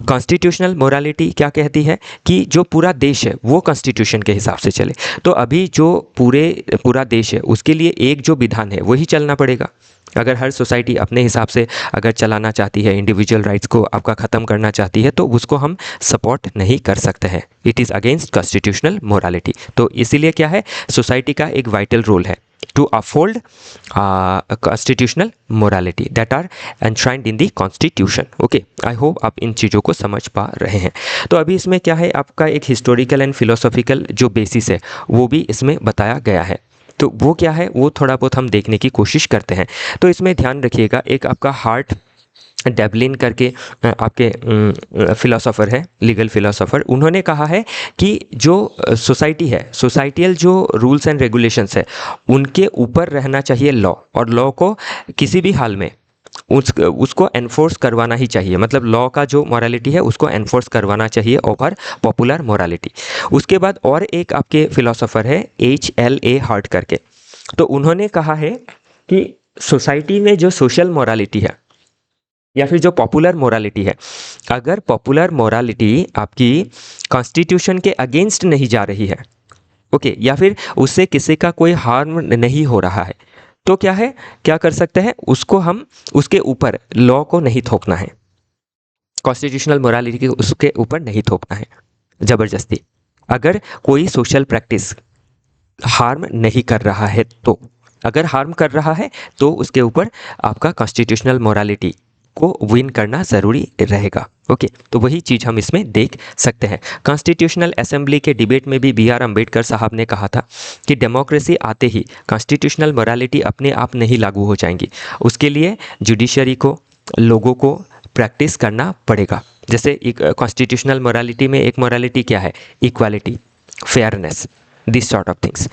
कॉन्स्टिट्यूशनल मोरालिटी क्या कहती है कि जो पूरा देश है वो कॉन्स्टिट्यूशन के हिसाब से चले। तो अभी जो पूरा देश है उसके लिए एक जो विधान है वही चलना पड़ेगा। अगर हर सोसाइटी अपने हिसाब से अगर चलाना चाहती है, इंडिविजुअल राइट्स को आपका ख़त्म करना चाहती है, तो उसको हम सपोर्ट नहीं कर सकते हैं। It is against constitutional morality. तो इसीलिए क्या है, सोसाइटी का एक वाइटल रोल है to uphold constitutional morality that are enshrined in the constitution. Okay, I hope आप इन चीज़ों को समझ पा रहे हैं। तो अभी इसमें क्या है, आपका एक हिस्टोरिकल एंड फिलोसॉफिकल जो बेसिस है वो भी इसमें बताया गया है। तो वो क्या है, वो थोड़ा बहुत हम देखने की कोशिश करते हैं। तो इसमें ध्यान रखिएगा, एक आपका हार्ट डेवलिन करके आपके फिलोसोफर है, लीगल फिलोसोफर, उन्होंने कहा है कि जो सोसाइटी है, सोसाइटियल जो रूल्स एंड रेगुलेशंस है उनके ऊपर रहना चाहिए लॉ, और लॉ को किसी भी हाल में उसको एनफोर्स करवाना ही चाहिए। मतलब लॉ का जो मोरालिटी है उसको एनफोर्स करवाना चाहिए ओवर पॉपुलर मोरालिटी। उसके बाद और एक आपके फिलोसोफर है HLA हार्ट करके, तो उन्होंने कहा है कि सोसाइटी में जो सोशल मोरालिटी है या फिर जो पॉपुलर मोरालिटी है, अगर पॉपुलर मोरालिटी आपकी कॉन्स्टिट्यूशन के अगेंस्ट नहीं जा रही है, ओके, या फिर उससे किसी का कोई हार्म नहीं हो रहा है, तो क्या है, क्या कर सकते हैं, उसको हम उसके ऊपर लॉ को नहीं थोपना है, कॉन्स्टिट्यूशनल मोरालिटी के उसके ऊपर नहीं थोपना है ज़बरदस्ती। अगर कोई सोशल प्रैक्टिस हार्म नहीं कर रहा है, तो अगर हार्म कर रहा है तो उसके ऊपर आपका कॉन्स्टिट्यूशनल मोरालिटी को विन करना ज़रूरी रहेगा। ओके, तो वही चीज़ हम इसमें देख सकते हैं। कॉन्स्टिट्यूशनल असेंबली के डिबेट में भी BR अम्बेडकर साहब ने कहा था कि डेमोक्रेसी आते ही कॉन्स्टिट्यूशनल मोरालिटी अपने आप नहीं लागू हो जाएंगी, उसके लिए जुडिशरी को, लोगों को प्रैक्टिस करना पड़ेगा। जैसे एक कॉन्स्टिट्यूशनल मोरालिटी में एक मोरालिटी क्या है, equality, fairness, this sort of things.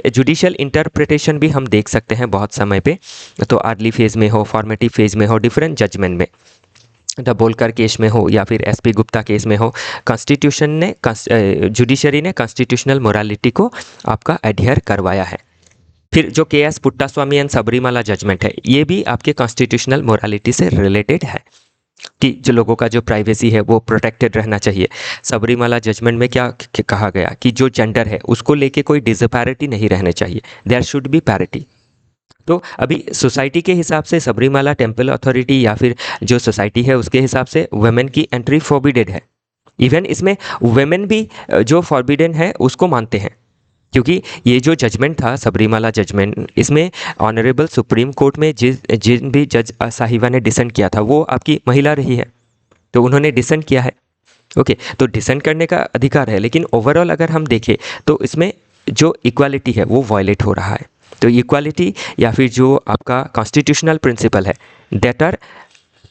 Judicial interpretation भी हम देख सकते हैं बहुत समय पे, तो अर्ली फेज़ में हो, फॉर्मेटिव फेज़ में हो, डिफरेंट जजमेंट में, दबोलकर केस में हो या फिर SP गुप्ता केस में हो, कॉन्स्टिट्यूशन ने जुडिशरी ने कॉन्स्टिट्यूशनल मोरालिटी को आपका एडहियर करवाया है। फिर जो KS Puttaswamy and Sabarimala judgment है, ये भी आपके कॉन्स्टिट्यूशनल मोरालिटी से रिलेटेड है कि जो लोगों का जो प्राइवेसी है वो प्रोटेक्टेड रहना चाहिए। सबरीमाला जजमेंट में क्या कहा गया कि जो जेंडर है उसको लेके कोई डिसपैरिटी नहीं रहने चाहिए, देयर शुड बी पैरिटी। तो अभी सोसाइटी के हिसाब से सबरीमाला टेम्पल अथॉरिटी या फिर जो सोसाइटी है उसके हिसाब से वुमेन की एंट्री फॉरबिडेड है। इवन इसमें वुमेन भी जो फॉरबिडन है उसको मानते हैं, क्योंकि ये जो जजमेंट था सबरीमाला जजमेंट, इसमें ऑनरेबल सुप्रीम कोर्ट में जिन भी जज साहिबा ने डिसेंट किया था वो आपकी महिला रही है, तो उन्होंने डिसेंट किया है। ओके, तो डिसेंट करने का अधिकार है, लेकिन ओवरऑल अगर हम देखें तो इसमें जो इक्वालिटी है वो वायलेट हो रहा है। तो इक्वालिटी या फिर जो आपका कॉन्स्टिट्यूशनल प्रिंसिपल है that are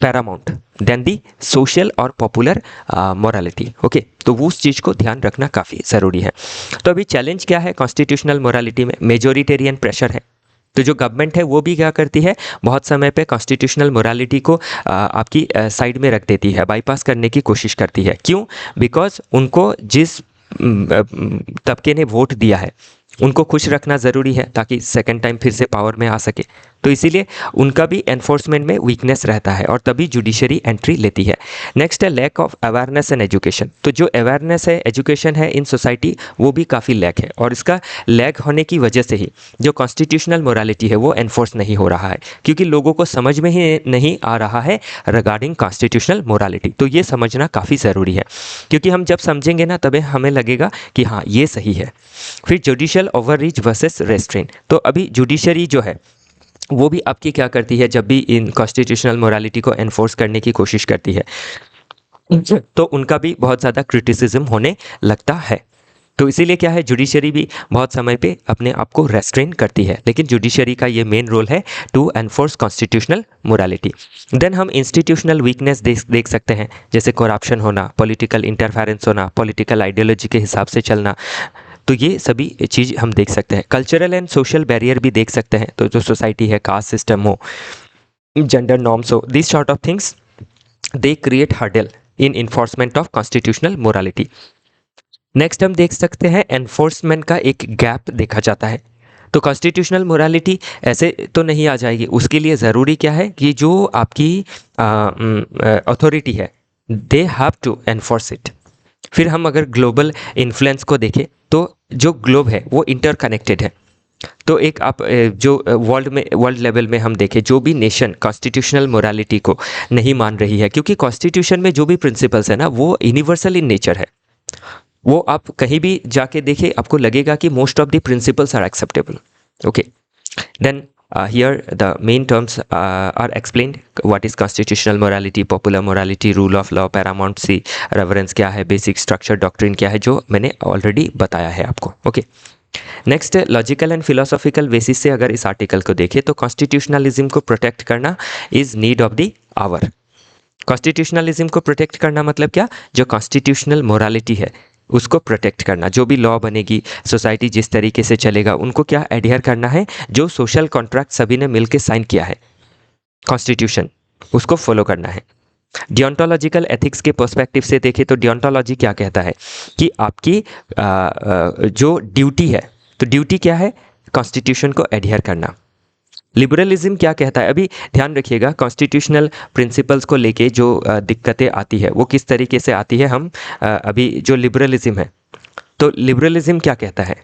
paramount then the social और पॉपुलर मोरालिटी। ओके, तो वो उस चीज़ को ध्यान रखना काफ़ी ज़रूरी है। तो अभी चैलेंज क्या है कॉन्स्टिट्यूशनल मोरालिटी में, मेजोरिटेरियन प्रेशर है। तो जो गवर्नमेंट है वो भी क्या करती है, बहुत समय पे कॉन्स्टिट्यूशनल मोरालिटी को आपकी साइड में रख देती है, बाईपास करने की कोशिश करती है। क्यों? बिकॉज उनको जिस तबके ने वोट दिया है उनको खुश रखना ज़रूरी है ताकि सेकेंड टाइम फिर से पावर में आ सके। तो इसीलिए उनका भी एनफोर्समेंट में वीकनेस रहता है और तभी जुडिशरी एंट्री लेती है। नेक्स्ट है lack of awareness and education. तो जो अवेयरनेस है, एजुकेशन है इन सोसाइटी, वो भी काफ़ी लैक है और इसका लैक होने की वजह से ही जो कॉन्स्टिट्यूशनल मोरालिटी है वो एनफोर्स नहीं हो रहा है, क्योंकि लोगों को समझ में ही नहीं आ रहा है रिगार्डिंग कॉन्स्टिट्यूशनल मोरालिटी। तो ये समझना काफ़ी ज़रूरी है, क्योंकि हम जब समझेंगे ना तभी हमें लगेगा कि हाँ ये सही है। फिर जुडिशियल ओवररीच वर्सेस रेस्ट्रेन। तो अभी जुडिशरी जो है वो भी आपकी क्या करती है, जब भी इन कॉन्स्टिट्यूशनल मोरालिटी को एनफोर्स करने की कोशिश करती है तो उनका भी बहुत ज़्यादा क्रिटिसिज्म होने लगता है। तो इसीलिए क्या है, जुडिशरी भी बहुत समय पे अपने आप को रेस्ट्रेन करती है, लेकिन जुडिशरी का ये मेन रोल है to enforce constitutional morality. Then हम इंस्टीट्यूशनल वीकनेस देख सकते हैं, जैसे करप्शन होना, पॉलिटिकल इंटरफेरेंस होना, पॉलिटिकल आइडियोलॉजी के हिसाब से चलना। तो ये सभी चीज़ हम देख सकते हैं। कल्चरल एंड सोशल बैरियर भी देख सकते हैं। तो जो सोसाइटी है, कास्ट सिस्टम हो, जेंडर नॉर्म्स हो, this sort of things they create hurdle in enforcement of constitutional morality. Next हम देख सकते हैं एनफोर्समेंट का एक गैप देखा जाता है। तो कॉन्स्टिट्यूशनल मोरालिटी ऐसे तो नहीं आ जाएगी, उसके लिए ज़रूरी क्या है कि जो आपकी अथॉरिटी है they have to enforce it. फिर हम अगर ग्लोबल इन्फ्लुएंस को देखें तो जो ग्लोब है वो इंटरकनेक्टेड है। तो एक आप जो वर्ल्ड लेवल में हम देखें, जो भी नेशन कॉन्स्टिट्यूशनल मोरालिटी को नहीं मान रही है, क्योंकि कॉन्स्टिट्यूशन में जो भी प्रिंसिपल्स है ना वो यूनिवर्सल इन नेचर है। वो आप कहीं भी जाके देखें, आपको लगेगा कि most of the principles are acceptable. Okay, then here the main terms are explained. What is constitutional morality, popular morality, rule of law, paramountcy, reverence क्या है, basic structure, doctrine क्या है, जो मैंने ऑलरेडी बताया है आपको। Okay, next logical and philosophical basis से अगर इस आर्टिकल को देखें तो कॉन्स्टिट्यूशनलिज्म को प्रोटेक्ट करना is need of the hour. Constitutionalism को प्रोटेक्ट करना मतलब क्या, जो कॉन्स्टिट्यूशनल मोरालिटी है उसको प्रोटेक्ट करना। जो भी लॉ बनेगी, सोसाइटी जिस तरीके से चलेगा, उनको क्या एडहियर करना है, जो सोशल कॉन्ट्रैक्ट सभी ने मिलकर साइन किया है कॉन्स्टिट्यूशन, उसको फॉलो करना है। डियोंटोलॉजिकल एथिक्स के पर्सपेक्टिव से देखें तो डियोंटोलॉजी क्या कहता है कि आपकी जो ड्यूटी है, तो ड्यूटी क्या है, कॉन्स्टिट्यूशन को एडहियर करना। लिबरलिज्म क्या कहता है, अभी ध्यान रखिएगा कॉन्स्टिट्यूशनल प्रिंसिपल्स को लेके जो दिक्कतें आती है वो किस तरीके से आती है। हम अभी जो लिबरलिज्म है, तो लिबरलिज्म क्या कहता है,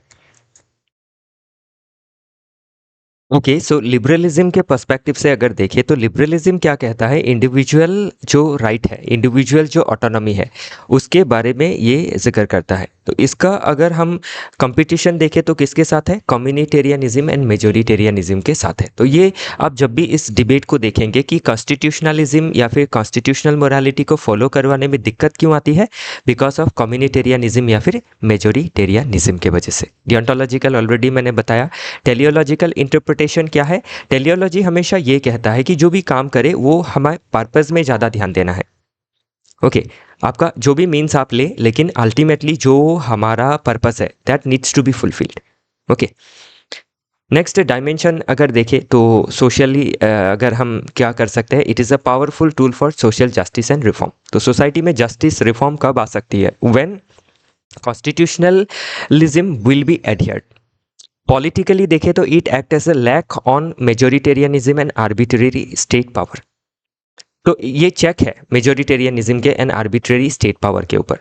ओके, सो लिबरलिज्म के पर्सपेक्टिव से अगर देखें तो लिबरलिज्म क्या कहता है, इंडिविजुअल जो राइट है, इंडिविजुअल जो ऑटोनॉमी है, उसके बारे में ये जिक्र करता है। तो इसका अगर हम कंपटीशन देखें तो किसके साथ है, कम्युनिटेरियनिज्म एंड मेजोरिटेरियनिज्म के साथ है। तो ये आप जब भी इस डिबेट को देखेंगे कि कॉन्स्टिट्यूशनलिज्म या फिर कॉन्स्टिट्यूशनल मोरालिटी को फॉलो करवाने में दिक्कत क्यों आती है, बिकॉज ऑफ कम्युनिटेरियनिज्म या फिर मेजोरिटेरियनिज्म के वजह से। डियोंटोलॉजिकल ऑलरेडी मैंने बताया। टेलियोलॉजिकल इंटरप्रिटेशन क्या है, टेलियोलॉजी हमेशा ये कहता है कि जो भी काम करे वो हमारे पर्पस में ज़्यादा ध्यान देना है। ओके, आपका जो भी मीन्स आप ले, लेकिन अल्टीमेटली जो हमारा पर्पस है that needs to be fulfilled. Okay, next dimension अगर देखें तो सोशली अगर हम क्या कर सकते हैं, it is a powerful tool for social justice and reform. तो सोसाइटी में जस्टिस रिफॉर्म कब आ सकती है, when constitutionalism will be adhered. Politically देखें तो it act as a lack on majoritarianism and arbitrary state power. तो ये चेक है मेजोरिटेरियनिज्म के एंड आर्बिट्रेरी स्टेट पावर के ऊपर।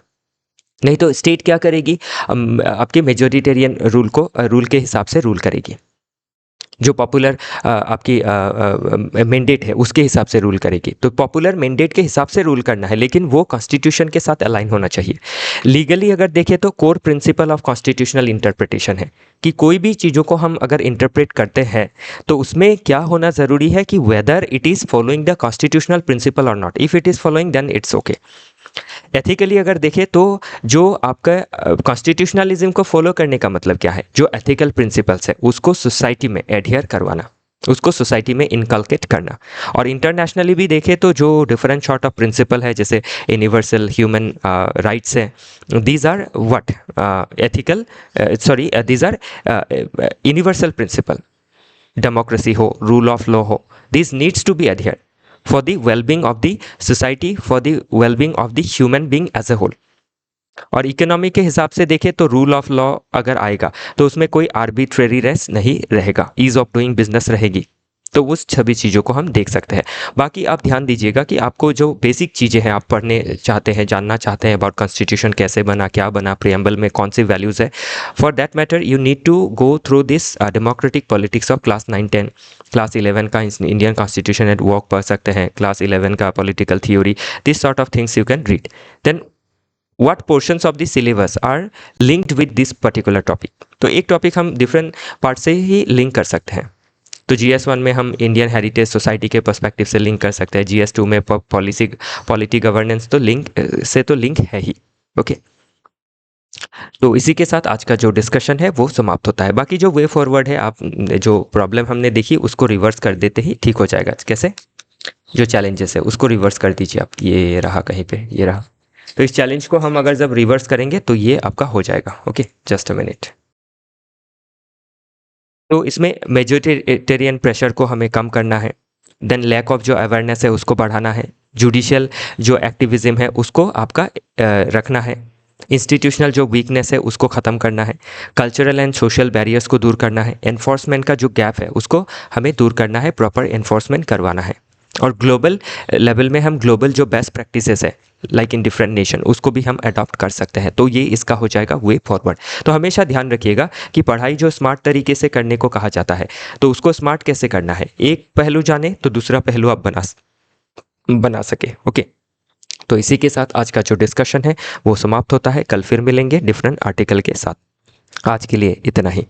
नहीं तो स्टेट क्या करेगी, आपके मेजोरिटेरियन रूल के हिसाब से रूल करेगी। जो पॉपुलर आपकी मैंडेट है उसके हिसाब से रूल करेगी। तो पॉपुलर मैंडेट के हिसाब से रूल करना है, लेकिन वो कॉन्स्टिट्यूशन के साथ अलाइन होना चाहिए। लीगली अगर देखें तो core principle of constitutional interpretation है कि कोई भी चीज़ों को हम अगर इंटरप्रेट करते हैं तो उसमें क्या होना ज़रूरी है कि whether it is following the constitutional principle और not. If it is following then it's okay. Ethically अगर देखें तो जो आपका कॉन्स्टिट्यूशनलिज्म को फॉलो करने का मतलब क्या है, जो एथिकल प्रिंसिपल्स है उसको सोसाइटी में एडहियर करवाना, उसको सोसाइटी में इनकलकेट करना। और इंटरनेशनली भी देखें तो जो डिफरेंट सॉर्ट ऑफ प्रिंसिपल है, जैसे यूनिवर्सल ह्यूमन राइट्स है, these are what ethical these are universal principle. Democracy हो, रूल ऑफ लॉ हो, this needs to be adhere for the well-being of the society, for the well-being of the human being as a whole। और economy के हिसाब से देखें तो rule of law अगर आएगा तो उसमें कोई आर्बिट्रेरीनेस नहीं रहेगा, ईज ऑफ डूइंग बिजनेस रहेगी। तो उस सभी चीज़ों को हम देख सकते हैं। बाकी आप ध्यान दीजिएगा कि आपको जो बेसिक चीज़ें हैं आप पढ़ने चाहते हैं, जानना चाहते हैं अबाउट कॉन्स्टिट्यूशन कैसे बना, क्या बना, प्रियम्बल में कौन सी वैल्यूज़ है, for that matter you need to go through this democratic politics of class 9-10। Class 11 का इंडियन कॉन्स्टिट्यूशन एट वर्क पढ़ सकते हैं, क्लास 11 का political theory, this sort of things you can read. Then what portions of the syllabus are linked with this particular topic। तो एक topic हम different part से ही link कर सकते हैं। तो GS1 में हम इंडियन हेरिटेज सोसाइटी के पर्सपेक्टिव से लिंक कर सकते हैं, GS2 में पॉलिटी गवर्नेंस, तो लिंक से तो लिंक है ही। ओके, तो इसी के साथ आज का जो डिस्कशन है वो समाप्त होता है। बाकी जो वे फॉरवर्ड है, आप जो प्रॉब्लम हमने देखी उसको रिवर्स कर देते ही ठीक हो जाएगा। कैसे? जो चैलेंजेस है उसको रिवर्स कर दीजिए आप, ये रहा कहीं पे, ये रहा। तो इस चैलेंज को हम अगर जब रिवर्स करेंगे तो ये आपका हो जाएगा। Okay, just a minute. तो इसमें मेजोरिटेरियन प्रेशर को हमें कम करना है, देन लैक ऑफ जो अवेयरनेस है उसको बढ़ाना है, जुडिशियल जो एक्टिविज्म है उसको आपका रखना है, इंस्टीट्यूशनल जो वीकनेस है उसको ख़त्म करना है, कल्चरल एंड सोशल बैरियर्स को दूर करना है, एनफोर्समेंट का जो गैप है उसको हमें दूर करना है, प्रॉपर एनफोर्समेंट करवाना है, और ग्लोबल लेवल में हम ग्लोबल जो बेस्ट प्रैक्टिसेस है लाइक इन डिफरेंट नेशन उसको भी हम अडॉप्ट कर सकते हैं। तो ये इसका हो जाएगा वे फॉरवर्ड। तो हमेशा ध्यान रखिएगा कि पढ़ाई जो स्मार्ट तरीके से करने को कहा जाता है, तो उसको स्मार्ट कैसे करना है, एक पहलू जाने तो दूसरा पहलू आप बना सके। ओके, तो इसी के साथ आज का जो डिस्कशन है वो समाप्त होता है। कल फिर मिलेंगे डिफरेंट आर्टिकल के साथ। आज के लिए इतना ही।